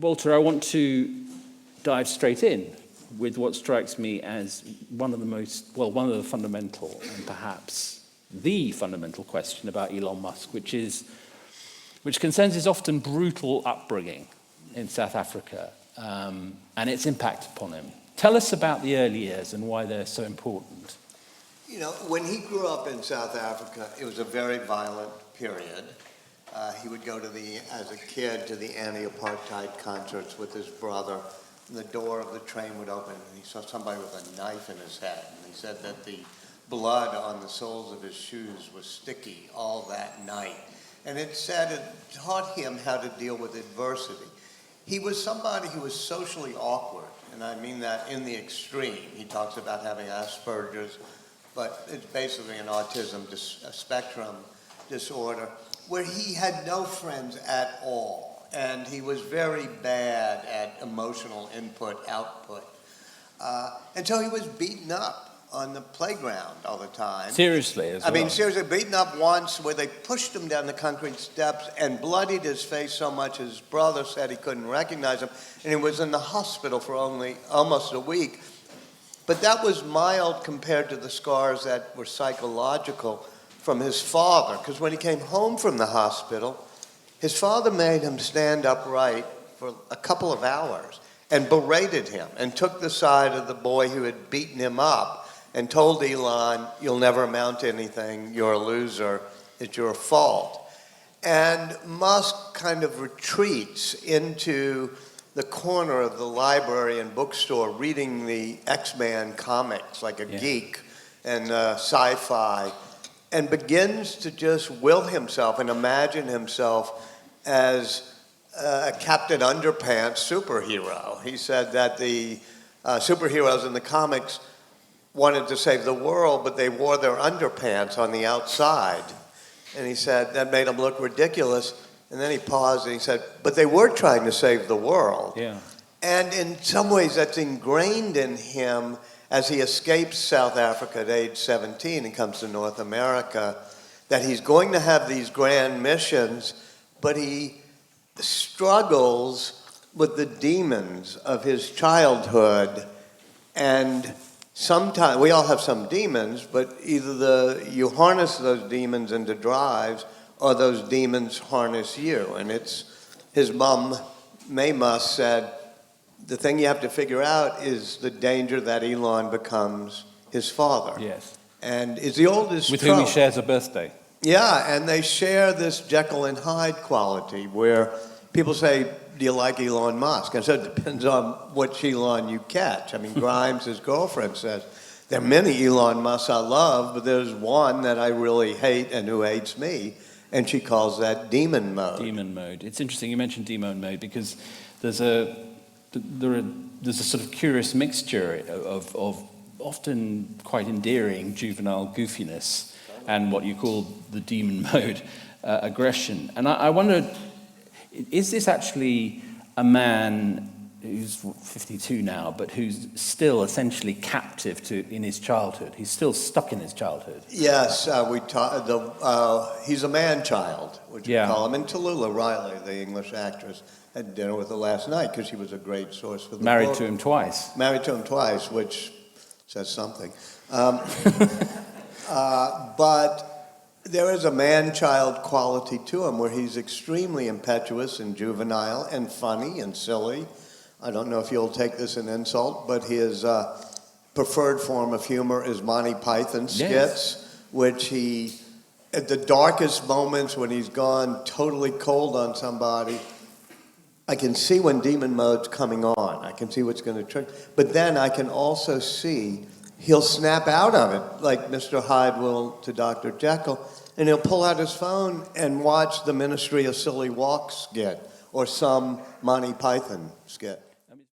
Walter, I want to dive straight in with what strikes me as one of the fundamental and perhaps the fundamental question about Elon Musk, which concerns his often brutal upbringing in South Africa and its impact upon him. Tell us about the early years and why they're so important. You know, when he grew up in South Africa, it was a very violent period. He would go as a kid, to the anti-apartheid concerts with his brother. And the door of the train would open, and he saw somebody with a knife in his head. And he said that the blood on the soles of his shoes was sticky all that night. And it taught him how to deal with adversity. He was somebody who was socially awkward, and I mean that in the extreme. He talks about having Asperger's, but it's basically an autism spectrum disorder, where he had no friends at all, and he was very bad at emotional input-output. And so he was beaten up on the playground all the time. Seriously, as well. I mean, seriously, beaten up once where they pushed him down the concrete steps and bloodied his face so much his brother said he couldn't recognize him, and he was in the hospital for almost a week. But that was mild compared to the scars that were psychological from his father, because when he came home from the hospital, his father made him stand upright for a couple of hours and berated him and took the side of the boy who had beaten him up and told Elon, "You'll never amount to anything, you're a loser, it's your fault." And Musk kind of retreats into the corner of the library and bookstore reading the X-Men comics like a geek and sci-fi, and begins to just will himself and imagine himself as a Captain Underpants superhero. He said that the superheroes in the comics wanted to save the world, but they wore their underpants on the outside. And he said that made them look ridiculous. And then he paused and he said, but they were trying to save the world. Yeah. And in some ways that's ingrained in him as he escapes South Africa at age 17 and comes to North America, that he's going to have these grand missions, but he struggles with the demons of his childhood. And sometimes, we all have some demons, but either you harness those demons into drives or those demons harness you. And it's, his mom, Mae Musk, said, the thing you have to figure out is the danger that Elon becomes his father. Yes. And is the oldest with trope. whom he shares a birthday. Yeah, and they share this Jekyll and Hyde quality where people say, do you like Elon Musk? And so it depends on which Elon you catch. I mean, Grimes, his girlfriend, says, there are many Elon Musks I love, but there's one that I really hate and who hates me, and she calls that demon mode. Demon mode. It's interesting you mentioned demon mode because there's a sort of curious mixture of often quite endearing juvenile goofiness and what you call the demon mode aggression. And I wondered, is this actually a man who's 52 now, but who's still essentially captive in his childhood? He's still stuck in his childhood. Yes, he's a man-child, which we call him. And Tallulah Riley, the English actress, had dinner with her last night because she was a great source for the Married book. to him twice. Married to him twice, which says something. But there is a man-child quality to him where he's extremely impetuous and juvenile and funny and silly. I don't know if you'll take this an insult, but his preferred form of humor is Monty Python skits, which he, at the darkest moments when he's gone totally cold on somebody, I can see when demon mode's coming on. I can see what's going to trigger. But then I can also see he'll snap out of it, like Mr. Hyde will to Dr. Jekyll, and he'll pull out his phone and watch the Ministry of Silly Walks skit or some Monty Python skit.